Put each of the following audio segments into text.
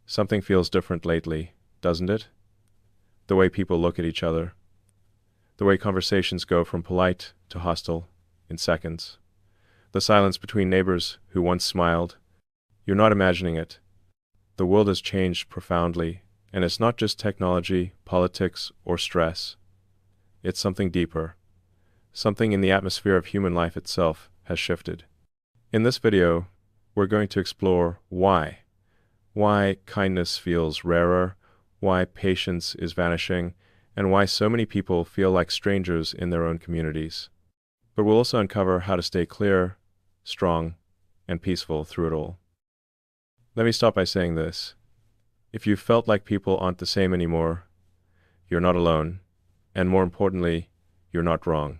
Something feels different lately, doesn't it? The way people look at each other. The way conversations go from polite to hostile in seconds. The silence between neighbors who once smiled. You're not imagining it. The world has changed profoundly, and it's not just technology, politics, or stress. It's something deeper. Something in the atmosphere of human life itself has shifted. In this video, we're going to explore why. Why kindness feels rarer, why patience is vanishing, and why so many people feel like strangers in their own communities. But we'll also uncover how to stay clear, strong, and peaceful through it all. Let me start by saying this. If you felt like people aren't the same anymore, you're not alone, and more importantly, you're not wrong.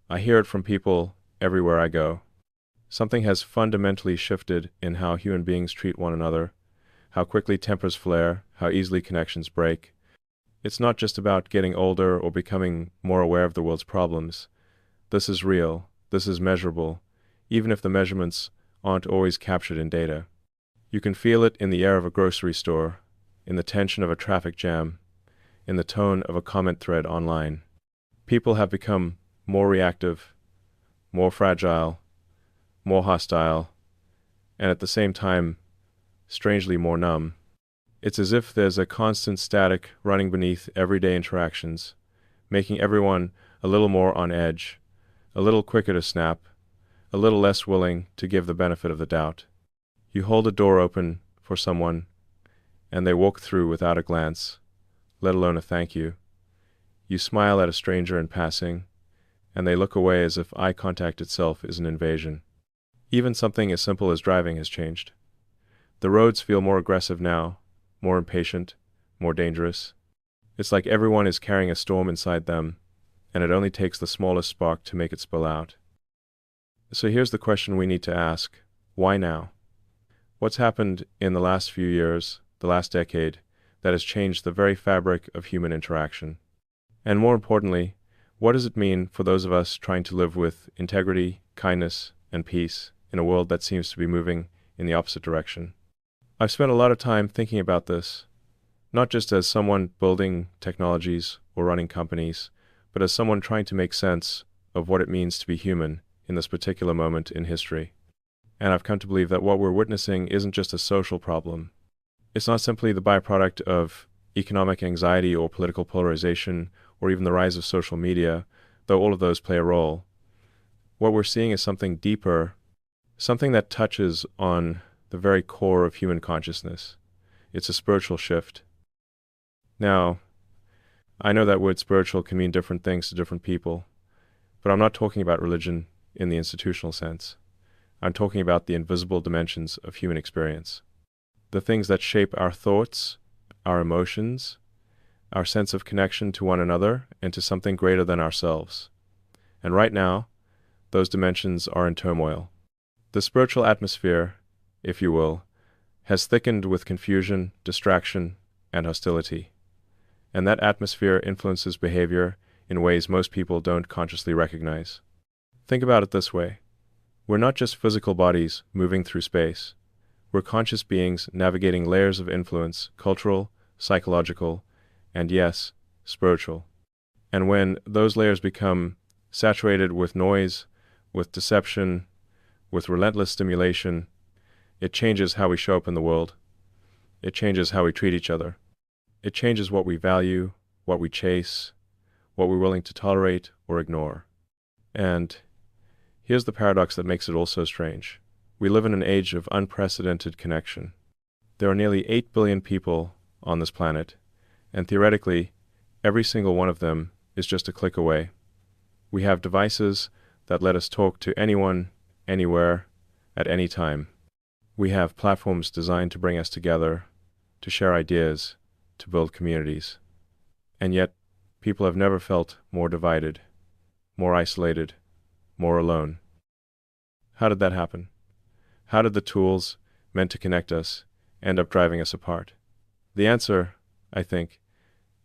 I hear it from people everywhere I go. Something has fundamentally shifted in how human beings treat one another, how quickly tempers flare, how easily connections break. It's not just about getting older or becoming more aware of the world's problems. This is real, this is measurable, even if the measurements aren't always captured in data. You can feel it in the air of a grocery store, in the tension of a traffic jam, in the tone of a comment thread online. People have become more reactive, more fragile, more hostile, and at the same time, strangely more numb. It's as if there's a constant static running beneath everyday interactions, making everyone a little more on edge, a little quicker to snap, a little less willing to give the benefit of the doubt. You hold a door open for someone, and they walk through without a glance, let alone a thank you. You smile at a stranger in passing, and they look away as if eye contact itself is an invasion. Even something as simple as driving has changed. The roads feel more aggressive now, more impatient, more dangerous. It's like everyone is carrying a storm inside them, and it only takes the smallest spark to make it spill out. So here's the question we need to ask. Why now? What's happened in the last few years, the last decade, that has changed the very fabric of human interaction? And more importantly, what does it mean for those of us trying to live with integrity, kindness, and peace in a world that seems to be moving in the opposite direction? I've spent a lot of time thinking about this, not just as someone building technologies or running companies, but as someone trying to make sense of what it means to be human in this particular moment in history. And I've come to believe that what we're witnessing isn't just a social problem. It's not simply the byproduct of economic anxiety or political polarization or even the rise of social media, though all of those play a role. What we're seeing is something deeper, something that touches on the very core of human consciousness. It's a spiritual shift. Now, I know that word spiritual can mean different things to different people, but I'm not talking about religion in the institutional sense. I'm talking about the invisible dimensions of human experience. The things that shape our thoughts, our emotions, our sense of connection to one another and to something greater than ourselves. And right now, those dimensions are in turmoil. The spiritual atmosphere, if you will, has thickened with confusion, distraction, and hostility. And that atmosphere influences behavior in ways most people don't consciously recognize. Think about it this way. We're not just physical bodies moving through space. We're conscious beings navigating layers of influence, cultural, psychological, and yes, spiritual. And when those layers become saturated with noise, with deception, with relentless stimulation, it changes how we show up in the world. It changes how we treat each other. It changes what we value, what we chase, what we're willing to tolerate or ignore. And here's the paradox that makes it all so strange. We live in an age of unprecedented connection. There are nearly 8 billion people on this planet, and theoretically, every single one of them is just a click away. We have devices that let us talk to anyone, anywhere, at any time. We have platforms designed to bring us together, to share ideas, to build communities. And yet, people have never felt more divided, more isolated, more alone. How did that happen? How did the tools meant to connect us end up driving us apart? The answer, I think,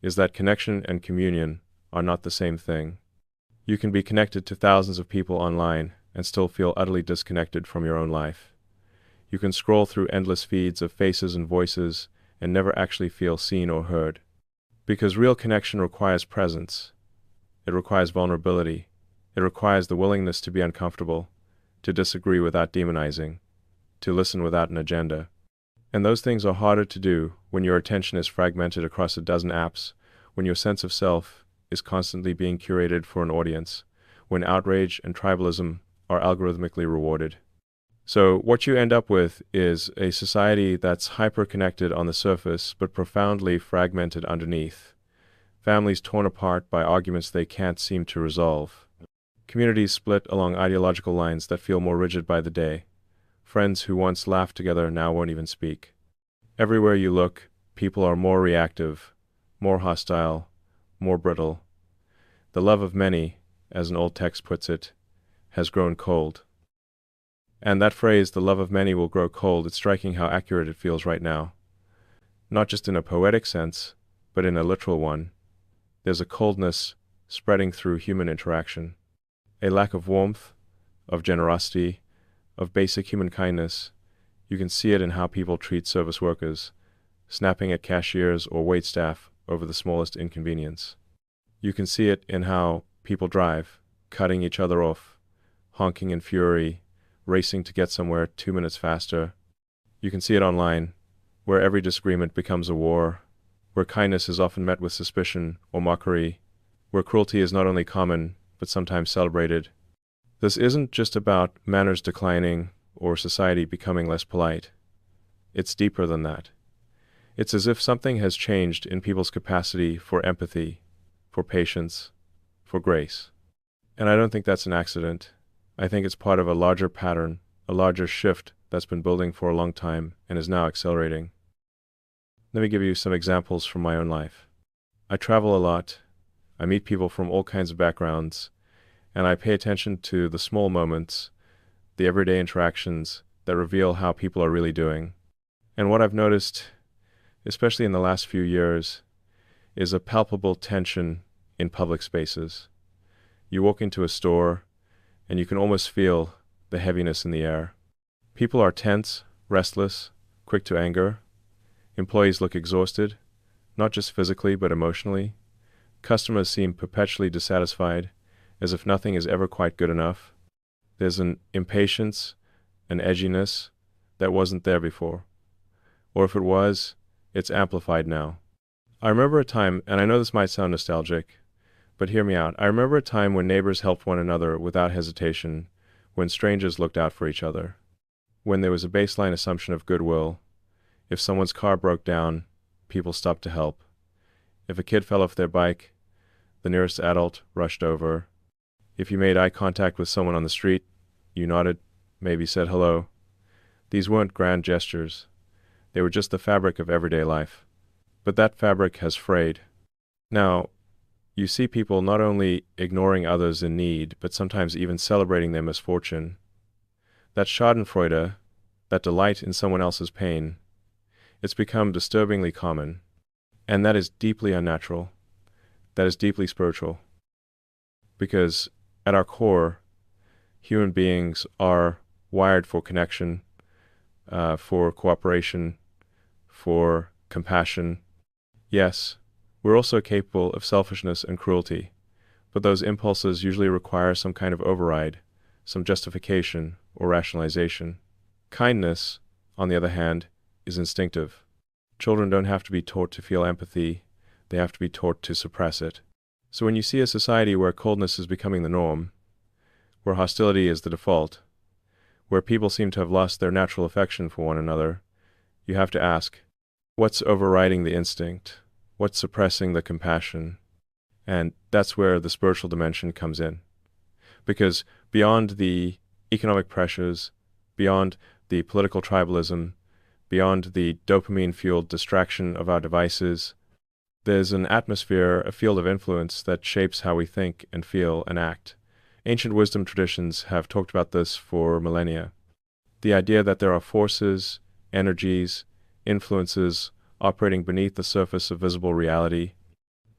is that connection and communion are not the same thing. You can be connected to thousands of people online and still feel utterly disconnected from your own life. You can scroll through endless feeds of faces and voices and never actually feel seen or heard. Because real connection requires presence. It requires vulnerability. It requires the willingness to be uncomfortable, to disagree without demonizing, to listen without an agenda. And those things are harder to do when your attention is fragmented across a dozen apps, when your sense of self is constantly being curated for an audience, when outrage and tribalism are algorithmically rewarded. So what you end up with is a society that's hyper-connected on the surface but profoundly fragmented underneath. Families torn apart by arguments they can't seem to resolve. Communities split along ideological lines that feel more rigid by the day. Friends who once laughed together now won't even speak. Everywhere you look, people are more reactive, more hostile, more brittle. The love of many, as an old text puts it, has grown cold. And that phrase, the love of many will grow cold, it's striking how accurate it feels right now. Not just in a poetic sense, but in a literal one. There's a coldness spreading through human interaction. A lack of warmth, of generosity, of basic human kindness. You can see it in how people treat service workers, snapping at cashiers or waitstaff over the smallest inconvenience. You can see it in how people drive, cutting each other off, honking in fury, racing to get somewhere 2 minutes faster. You can see it online, where every disagreement becomes a war, where kindness is often met with suspicion or mockery, where cruelty is not only common, but sometimes celebrated. This isn't just about manners declining or society becoming less polite. It's deeper than that. It's as if something has changed in people's capacity for empathy, for patience, for grace. And I don't think that's an accident. I think it's part of a larger pattern, a larger shift that's been building for a long time and is now accelerating. Let me give you some examples from my own life. I travel a lot, I meet people from all kinds of backgrounds, and I pay attention to the small moments, the everyday interactions that reveal how people are really doing. And what I've noticed, especially in the last few years, is a palpable tension in public spaces. You walk into a store, and you can almost feel the heaviness in the air. People are tense, restless, quick to anger. Employees look exhausted, not just physically but emotionally. Customers seem perpetually dissatisfied, as if nothing is ever quite good enough. There's an impatience, an edginess that wasn't there before. Or if it was, it's amplified now. I remember a time, and I know this might sound nostalgic, but hear me out. I remember a time when neighbors helped one another without hesitation, when strangers looked out for each other, when there was a baseline assumption of goodwill. If someone's car broke down, people stopped to help. If a kid fell off their bike, the nearest adult rushed over. If you made eye contact with someone on the street, you nodded, maybe said hello. These weren't grand gestures. They were just the fabric of everyday life. But that fabric has frayed. Now, you see people not only ignoring others in need, but sometimes even celebrating their misfortune. That schadenfreude, that delight in someone else's pain, it's become disturbingly common. And that is deeply unnatural. That is deeply spiritual. Because at our core, human beings are wired for connection, for cooperation, for compassion. Yes, we're also capable of selfishness and cruelty, but those impulses usually require some kind of override, some justification or rationalization. Kindness, on the other hand, is instinctive. Children don't have to be taught to feel empathy, they have to be taught to suppress it. So when you see a society where coldness is becoming the norm, where hostility is the default, where people seem to have lost their natural affection for one another, you have to ask, what's overriding the instinct? What's suppressing the compassion? And that's where the spiritual dimension comes in. Because beyond the economic pressures, beyond the political tribalism, beyond the dopamine-fueled distraction of our devices, there's an atmosphere, a field of influence that shapes how we think and feel and act. Ancient wisdom traditions have talked about this for millennia. The idea that there are forces, energies, influences operating beneath the surface of visible reality,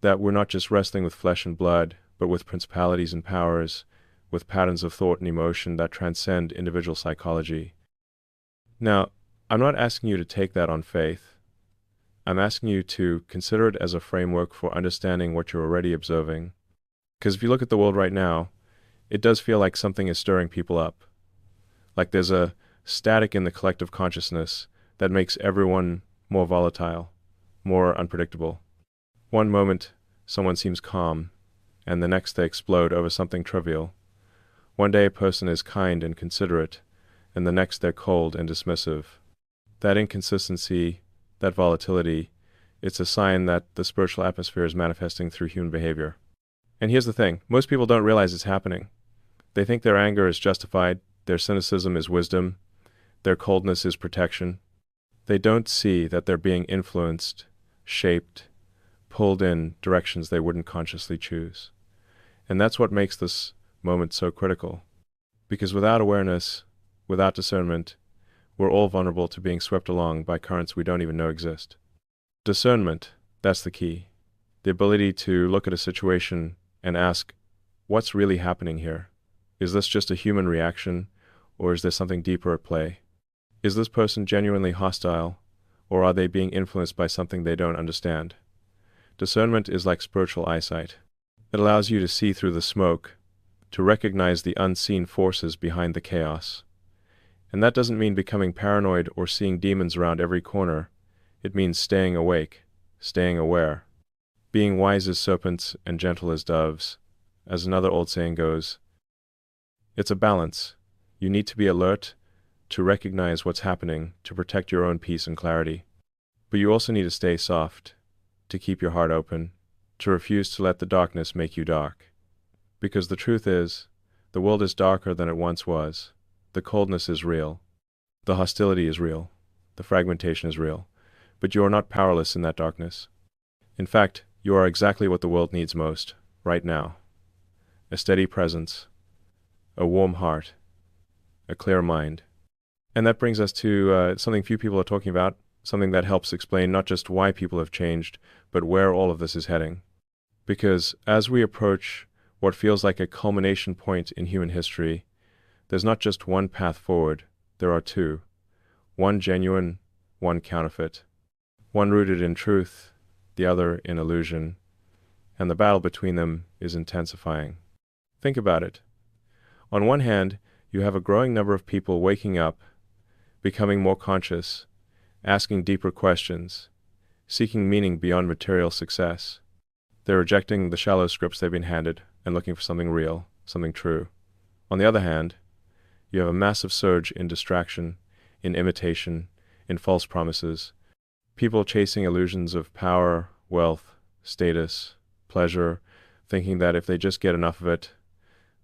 that we're not just wrestling with flesh and blood, but with principalities and powers, with patterns of thought and emotion that transcend individual psychology. Now, I'm not asking you to take that on faith. I'm asking you to consider it as a framework for understanding what you're already observing. Because if you look at the world right now, it does feel like something is stirring people up. Like there's a static in the collective consciousness that makes everyone more volatile, more unpredictable. One moment, someone seems calm, and the next they explode over something trivial. One day a person is kind and considerate, and the next they're cold and dismissive. That inconsistency, that volatility, it's a sign that the spiritual atmosphere is manifesting through human behavior. And here's the thing, most people don't realize it's happening. They think their anger is justified, their cynicism is wisdom, their coldness is protection. They don't see that they're being influenced, shaped, pulled in directions they wouldn't consciously choose. And that's what makes this moment so critical. Because without awareness, without discernment, we're all vulnerable to being swept along by currents we don't even know exist. Discernment, that's the key. The ability to look at a situation and ask, what's really happening here? Is this just a human reaction, or is there something deeper at play? Is this person genuinely hostile, or are they being influenced by something they don't understand? Discernment is like spiritual eyesight. It allows you to see through the smoke, to recognize the unseen forces behind the chaos. And that doesn't mean becoming paranoid or seeing demons around every corner. It means staying awake, staying aware, being wise as serpents and gentle as doves. As another old saying goes, it's a balance. You need to be alert, to recognize what's happening, to protect your own peace and clarity. But you also need to stay soft, to keep your heart open, to refuse to let the darkness make you dark. Because the truth is, the world is darker than it once was. The coldness is real. The hostility is real. The fragmentation is real. But you are not powerless in that darkness. In fact, you are exactly what the world needs most, right now. A steady presence, a warm heart, a clear mind. And that brings us to something few people are talking about, something that helps explain not just why people have changed, but where all of this is heading. Because as we approach what feels like a culmination point in human history, there's not just one path forward, there are two. One genuine, one counterfeit. One rooted in truth, the other in illusion. And the battle between them is intensifying. Think about it. On one hand, you have a growing number of people waking up, becoming more conscious, asking deeper questions, seeking meaning beyond material success. They're rejecting the shallow scripts they've been handed and looking for something real, something true. On the other hand, you have a massive surge in distraction, in imitation, in false promises, people chasing illusions of power, wealth, status, pleasure, thinking that if they just get enough of it,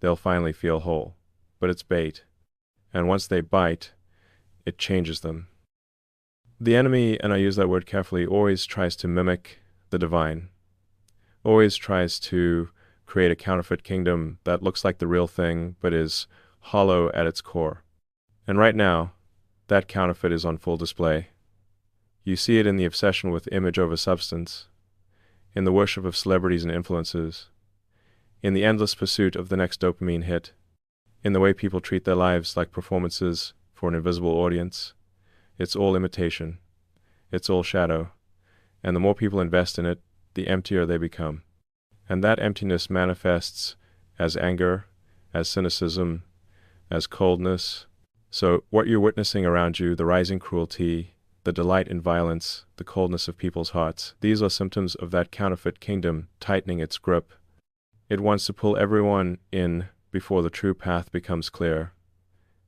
they'll finally feel whole. But it's bait. And once they bite, it changes them. The enemy, and I use that word carefully, always tries to mimic the divine. Always tries to create a counterfeit kingdom that looks like the real thing, but is hollow at its core. And right now, that counterfeit is on full display. You see it in the obsession with image over substance, in the worship of celebrities and influencers, in the endless pursuit of the next dopamine hit, in the way people treat their lives like performances for an invisible audience. It's all imitation. It's all shadow. And the more people invest in it, the emptier they become. And that emptiness manifests as anger, as cynicism, as coldness. So what you're witnessing around you, the rising cruelty, the delight in violence, the coldness of people's hearts, these are symptoms of that counterfeit kingdom tightening its grip. It wants to pull everyone in before the true path becomes clear.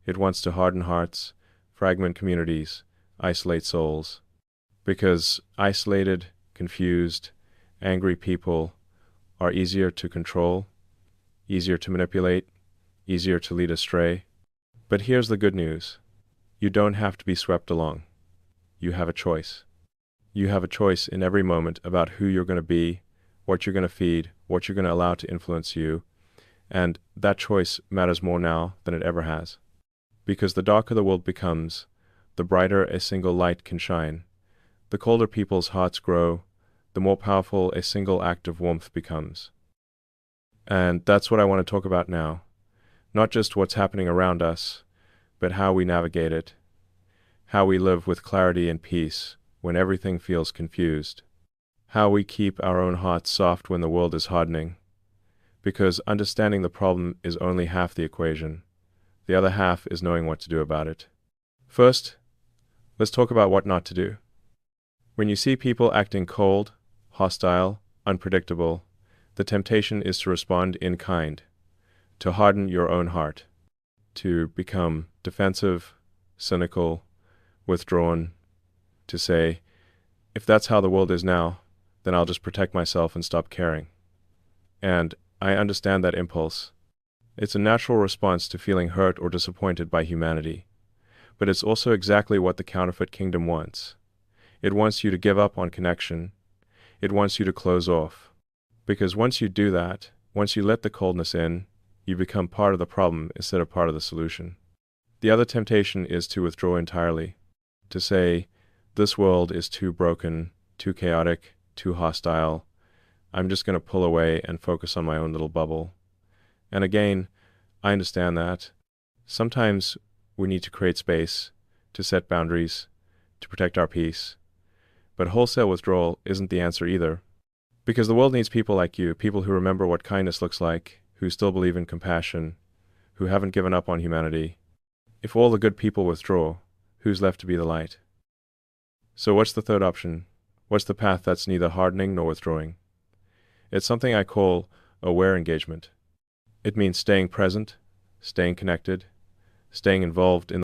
It wants to harden hearts, fragment communities, isolate souls. Because isolated, confused, angry people are easier to control, easier to manipulate, easier to lead astray. But here's the good news. You don't have to be swept along. You have a choice. You have a choice in every moment about who you're going to be, what you're going to feed, what you're going to allow to influence you, and that choice matters more now than it ever has. Because the darker the world becomes, the brighter a single light can shine. The colder people's hearts grow, the more powerful a single act of warmth becomes. And that's what I want to talk about now. Not just what's happening around us, but how we navigate it, how we live with clarity and peace when everything feels confused. How we keep our own hearts soft when the world is hardening. Because understanding the problem is only half the equation. The other half is knowing what to do about it. First, let's talk about what not to do. When you see people acting cold, hostile, unpredictable, the temptation is to respond in kind, to harden your own heart, to become defensive, cynical, withdrawn, to say, if that's how the world is now, then I'll just protect myself and stop caring. And I understand that impulse. It's a natural response to feeling hurt or disappointed by humanity. But it's also exactly what the counterfeit kingdom wants. It wants you to give up on connection. It wants you to close off. Because once you do that, once you let the coldness in, you become part of the problem instead of part of the solution. The other temptation is to withdraw entirely, to say, this world is too broken, too chaotic, too hostile. I'm just going to pull away and focus on my own little bubble. And again, I understand that. Sometimes we need to create space, to set boundaries, to protect our peace. But wholesale withdrawal isn't the answer either. Because the world needs people like you, people who remember what kindness looks like, who still believe in compassion, who haven't given up on humanity. If all the good people withdraw, who's left to be the light? So what's the third option? What's the path that's neither hardening nor withdrawing? It's something I call aware engagement. It means staying present, staying connected, staying involved in